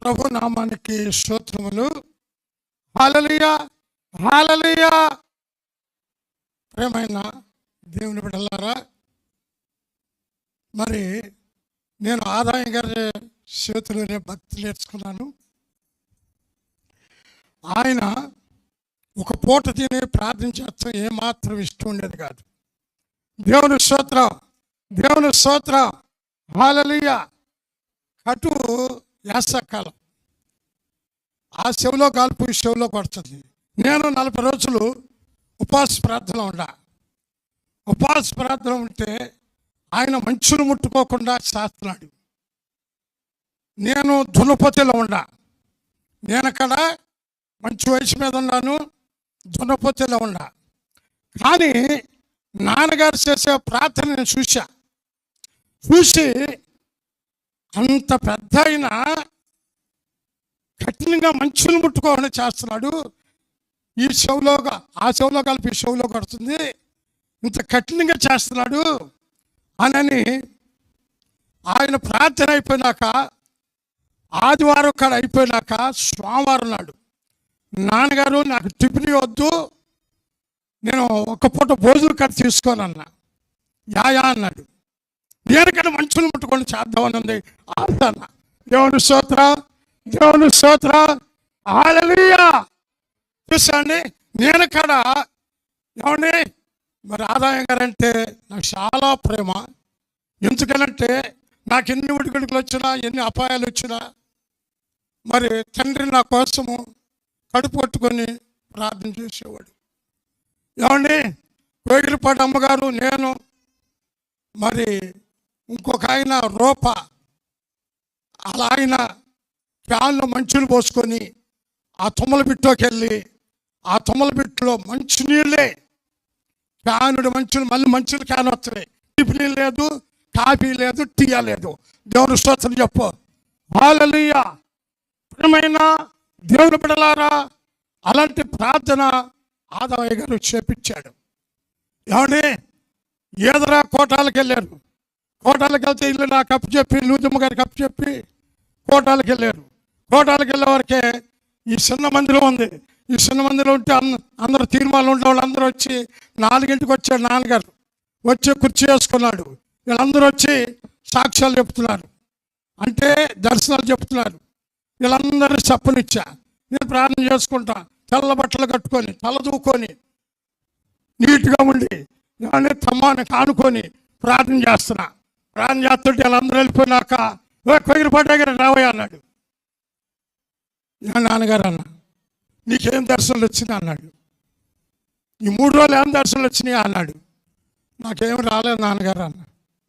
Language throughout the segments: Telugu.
ప్రభు నామానికి స్తోత్రములు. హల్లెలూయా, హల్లెలూయా. ప్రేమైన దేవుని బిడ్డలారా, మరి నేను ఆదాయం గారి చేతులోనే భక్తి నేర్చుకున్నాను. ఆయన ఒక పూట తిని ప్రార్థించడం ఏమాత్రం ఇష్టం ఉండేది కాదు. దేవుని స్తోత్రం, దేవుని స్తోత్రం, హల్లెలూయా. కటు యాసకాలం, ఆ చెవిలో కాల్పు ఈ చెవిలో కొడుతుంది. నేను 40 రోజులు ఉపవాస ప్రార్థనలో ఉండా. ఉపవాస ప్రార్థన ఉంటే ఆయన మంచును ముట్టుకోకుండా చేస్తున్నాడు. నేను దున్నపోతలో ఉండా. నేను అక్కడ మంచి వయసు మీద ఉన్నాను, దున్నపోతలో ఉండా. కానీ నాన్నగారు చేసే ప్రార్థన నేను చూసి అంత పెద్ద ఆయన కఠినంగా మంచును ముట్టుకోకుండా చేస్తున్నాడు. ఈ చెవులోగా ఆ చెవులో కలిపి ఈ చెవులో కొడుతుంది, ఇంత కఠినంగా చేస్తున్నాడు అని ఆయన ప్రార్థన అయిపోయినాక, ఆదివారం కాడ అయిపోయినాక సోమవారం నాడు నాన్నగారు నాకు టిఫిన్ వద్దు, నేను ఒక పూట భోజనం కట్ట తీసుకోనన్నా. యా అన్నాడు. దేనికన్నా మంచులు ముట్టుకొని చేద్దామని ఉంది ఆదరణ. దేవుని స్తోత్రం, దేవుని స్తోత్రం, హల్లెలూయా. చూసండి, నేను కాడ ఏమండి మరి ఆదాయం గారంటే నాకు చాలా ప్రేమ. ఎందుకనంటే నాకు ఎన్ని ఉడికిడుకులు వచ్చినా, ఎన్ని అపాయాలు వచ్చినా, మరి తండ్రి నా కోసము కడుపు పట్టుకొని ప్రార్థన చేసేవాడు. ఏమండి కోగిలిపాటి అమ్మగారు, నేను, మరి ఇంకొక ఆయన రూప, అలా ఆయన ఫ్యాన్లో మంచులు పోసుకొని ఆ తుమ్మల బిట్టులోకి వెళ్ళి ఆ తుమ్మల బిట్టులో మంచి నీళ్ళే, ఫ్యానుడు మంచులు, మళ్ళీ మంచులు క్యాన్ వస్తున్నాయి. టిఫిన్ లేదు, కాఫీ లేదు, టీ లేదు. దేవుని స్తోత్రం చెప్పు, హల్లెలూయా. ప్రియమైన దేవుని బిడ్డలారా, అలాంటి ప్రార్థన ఆదాయ గారు చేపించాడు. ఏమండి ఏదరా కోటాలకు వెళ్ళారు. కోటాలకు వెళ్తే ఇల్లు నాకు అప్పు చెప్పి, లూజమ్మ గారికి అప్పు చెప్పి కోటాలకు వెళ్ళారు. కోటాలకు వెళ్ళే వరకే ఈ చిన్న మందిరం ఉంది. ఈ చిన్న మందిరం ఉంటే అందరూ తీర్మానాలు ఉండే వాళ్ళు అందరూ వచ్చి 4 వచ్చాడు నాన్నగారు. వచ్చి కుర్చీ వేసుకున్నాడు. వీళ్ళందరూ వచ్చి సాక్ష్యాలు చెప్తున్నారు, అంటే దర్శనాలు చెప్తున్నారు. వీళ్ళందరినీ చెప్పనిచ్చా. నేను ప్రార్థన చేసుకుంటా, తెల్ల బట్టలు కట్టుకొని, తల దూకొని, నీట్గా ఉండి, ఏమన్నా తమ్మాన్ని కానుకొని ప్రార్థన చేస్తున్నా. ప్రార్థన చేస్తుంటే వీళ్ళందరూ వెళ్ళిపోయినాక, కొయ్యపాటి దగ్గర రావయ్య అన్నాడు. నాన్నగారు అన్న, నీకేం దర్శనాలు వచ్చినాయి అన్నాడు. ఈ 3 రోజులు ఏం దర్శనాలు వచ్చినాయి అన్నాడు. నాకేం రాలేదు నాన్నగారు అన్న.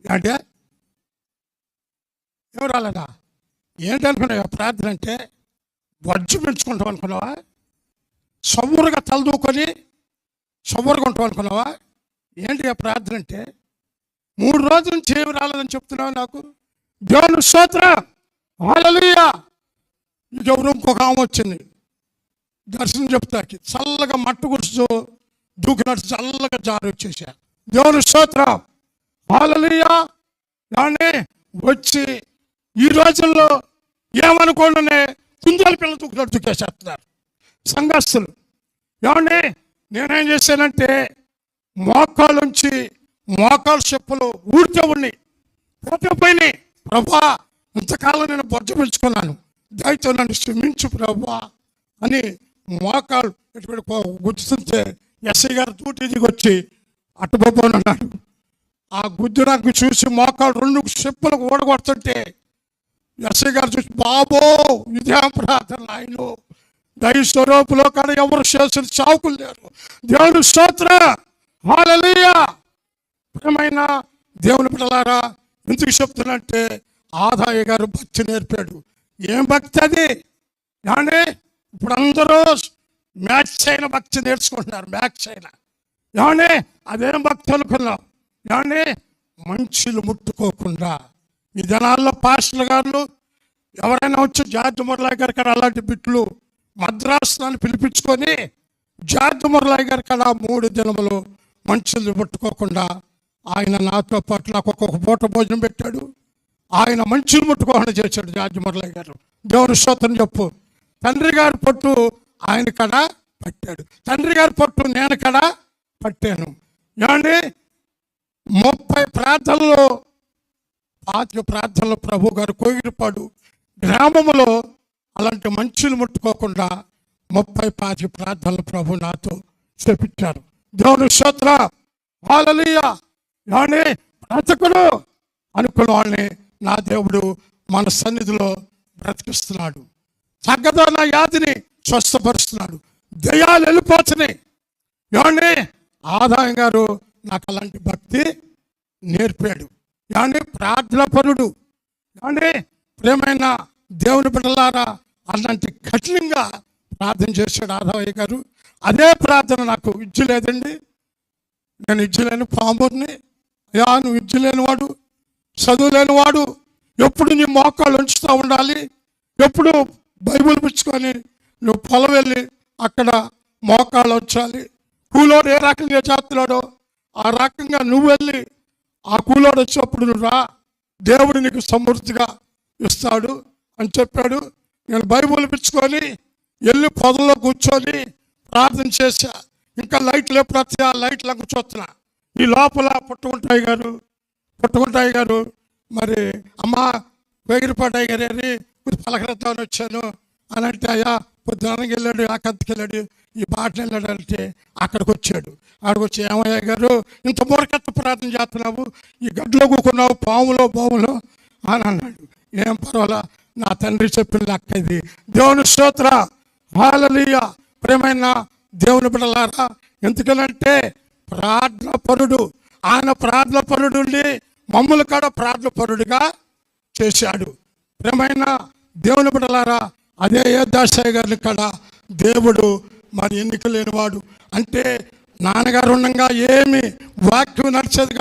అంటే ఏం రాలేదా? ఏంటి అనుకున్నావా? ప్రార్థన అంటే వజ్జు పెంచుకుంటాం అనుకున్నావా? సవ్వురుగా తలదూకొని సవ్వురుగా ఉంటాం అనుకున్నావా? ఏంటి ఆ ప్రార్థన అంటే? 3 రోజుల నుంచి ఏమి రాలేదని చెప్తున్నావు నాకు. దేవుని స్తోత్రం, హల్లెలూయా. ఇంకెవరు ఇంకొక ఆమె వచ్చింది దర్శనం చెప్తాకి, చల్లగా మట్టు గుర్చు దూకినట్టు చల్లగా జారి వచ్చేసా. దేవుని స్తోత్రం, హల్లెలూయా. కానీ వచ్చి ఈ రోజుల్లో ఏమనుకోండి కుందేలు పిల్లలు దూకినట్టు దూకేసేస్తున్నారు సంఘస్థులు. ఏమండి నేనేం చేశానంటే మోకాళ్ళుంచి మోకాళ్ళ చెప్పులు ఊడితే ఉన్నాయి, పోతే పోయినాయి. ప్రభా, ఇంతకాలం నేను బొజ్జ పెంచుకున్నాను, దయతో నన్ను క్షమించు ప్రభా అని మోకాళ్ళు ఎటువంటి గుర్తుంటే ఎస్ఐ గారు తూటి దిగి వచ్చి అట్టుబొబ్బని అన్నాడు. ఆ గుద్దు నాకు చూసి మోకాళ్ళు 2 చెప్పులకు ఓడగొడుతుంటే ఎస్ఐ గారు చూసి, బాబో ఇదే ప్రార్థన ఆయన దైవ స్వరూపులో కానీ ఎవరు చేసిన చావుకులు లేరు. దేవుని స్తోత్రం, హల్లెలూయా. ప్రియమైన దేవుని బిడ్డలారా, ఎందుకు చెప్తున్నంటే ఆదాయ గారు భక్తి నేర్పాడు. ఏం భక్తి అది? ఏమండి ఇప్పుడు అందరూ మ్యాచ్ అయిన భక్తి నేర్చుకుంటున్నారు. మ్యాచ్ అయిన ఏమండి అదేం భక్తి అనుకున్నాం? ఏమండి మంచులు ముట్టుకోకుండా ఈ దినాల్లో పాస్టర్లు గారు ఎవరైనా వచ్చి జార్జ్ మురళి గారి కాడ అలాంటి బిట్లు మద్రాసు పిలిపించుకొని జార్జ్ మురళి గారి కాడ 3 దినములు మంచులు ముట్టుకోకుండా ఆయన నాతో పాటు నాకు ఒక్కొక్క పూట భోజనం పెట్టాడు. ఆయన మంచులు ముట్టుకోకుండా చేశాడు జార్జ్ మురళి గారు. దేవుని స్తోత్రం చెప్పు. తండ్రి గారి పొట్టు ఆయన కడ పట్టాడు, తండ్రి గారి పొట్టు నేను కడ పట్టాను. ఏమండి 30 ప్రార్థనలు 5 ప్రార్థనలు ప్రభు గారు కోగిరిపాడు గ్రామంలో అలాంటి మంచులు ముట్టుకోకుండా 30-5 ప్రార్థనలు ప్రభు నాతో చేపించారు. దేవుని స్తోత్రం, హల్లెలూయా. ఏమండి బ్రతకుడు అనుకున్న వాళ్ళని నా దేవుడు మన సన్నిధిలో బ్రతికిస్తున్నాడు. సగ్గదోన వ్యాధిని స్వస్థపరుస్తున్నాడు, దయ్యాలు వెళ్ళిపోతున్నాయి. ఏమండి ఆదాయం గారు నాకు అలాంటి భక్తి నేర్పాడు. ఏమండి ప్రార్థన పరుడు. ఏమండి ప్రేమైన దేవుని బిడ్డలారా అలాంటి కఠినంగా ప్రార్థన చేశాడు ఆదాయ గారు. అదే ప్రార్థన నాకు విద్య లేదండి, నేను విద్య లేని పాంబుని. అయ్యా నువ్వు విద్య లేనివాడు, చదువు లేనివాడు, ఎప్పుడు నీ మోకాళ్ళు ఉంచుతూ ఉండాలి, ఎప్పుడు బైబిల్ పుచ్చుకొని నువ్వు పొలం వెళ్ళి అక్కడ మోకాళ్ళు ఉంచాలి. కూలోడు ఏ రకంగా చేస్తున్నాడో ఆ రకంగా నువ్వు వెళ్ళి ఆ కూలోడు వచ్చినప్పుడు నువ్వు రా, దేవుడు నీకు సమృద్ధిగా ఇస్తాడు అని చెప్పాడు. నేను బైబిల్ పుచ్చుకొని వెళ్ళి పొదల్లో కూర్చొని ప్రార్థన చేశా. ఇంకా లైట్లు ఎప్పుడు వస్తాయి, ఆ లైట్లు కూర్చోతున్నా. ఈ లోపల పుట్టుకుంటాయి గారు మరి అమ్మ వేగిరిపాటాయి గారు అని పలకరిద్దామని వచ్చాను అని అంటే, అయ్యా పొద్దునకి వెళ్ళాడు, ఆ కంతకి వెళ్ళాడు, ఈ బాటలు వెళ్ళాడు అంటే అక్కడికి వచ్చాడు. అక్కడికి వచ్చి ఏమయ్యా గారు ఇంత మూర్ఖత్వ ప్రార్థన చేస్తున్నావు, ఈ గడ్డలో కూకున్నావు పాములో అని అన్నాడు. ఏం పర్వాలా, నా తండ్రి చెప్పిన లెక్క ఇది. దేవుని స్తోత్రం, హల్లెలూయా. ప్రేమైన దేవుని బిడ్డలారా, ఎందుకనంటే ప్రార్థన పరుడు. ఆయన ప్రార్థన పరుడు మమ్మల్ని కూడా ప్రార్థన పరుడుగా చేశాడు. ప్రేమైన దేవుని బిడ్డలారా, అదే యేసుదాసయ్య గారిని కూడా దేవుడు మరి ఎన్నిక లేనివాడు. అంటే నాన్నగారు ఉండగా ఏమి వాక్యం నడిచేది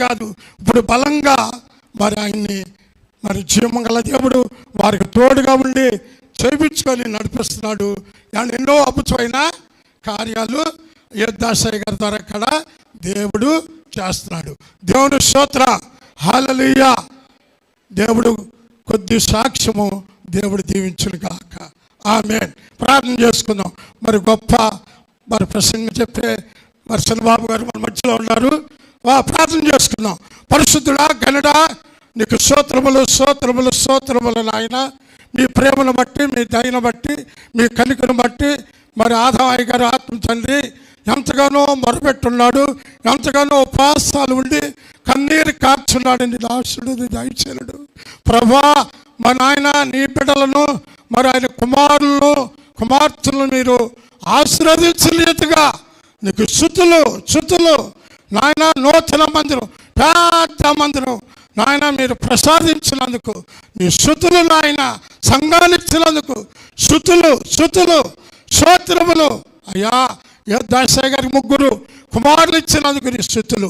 కాదు, ఇప్పుడు బలంగా మరి ఆయన్ని మరి జీవమంగళ దేవుడు వారికి తోడుగా ఉండి చేయించుకొని నడిపిస్తున్నాడు. ఎన్నో అద్భుతమైన కార్యాలు యేసుదాసయ్య గారి ద్వారా కూడా దేవుడు చేస్తున్నాడు. దేవుని స్తోత్రం, హల్లెలూయా. దేవుడు కొద్ది సాక్ష్యము దేవుడు దీవించును గాక. ఆమేన్. ప్రార్థన చేసుకుందాం. మరి గొప్ప మరి ప్రసంగం చెప్పే మరి చంద్రబాబు గారు మన మధ్యలో ఉన్నారు. ప్రార్థన చేసుకుందాం. పరిశుద్ధుడా గనుడా నీకు స్తోత్రములు నాయన. మీ ప్రేమను బట్టి, మీ దయను బట్టి, మీ కనికను బట్టి మరి ఆదాయ గారి ఆత్మ తండ్రి ఎంతగానో మొరపెట్టున్నాడు, ఎంతగానో ఉపవాసాలు ఉండి కన్నీరు కార్చున్నాడు. నీ దాసుడు, నీ దయచేయుడు ప్రభా. మా నాయన నీ బిడ్డలను మరి ఆయన కుమార్తెలను మీరు ఆశీర్వదించలేదుగా నీకు స్తుతులు నాయన. నూతన మందిరం, పెద్ద మందిరం నాయన మీరు ప్రసాదించినందుకు నీ స్తుతులు నాయన. సంఘాన్ని ఇచ్చినందుకు స్తుతులు స్తోత్రములు అయ్యా. యేసుదాసయ్య గారికి 3 కుమారులు ఇచ్చినందుకు నీ స్తుతులు.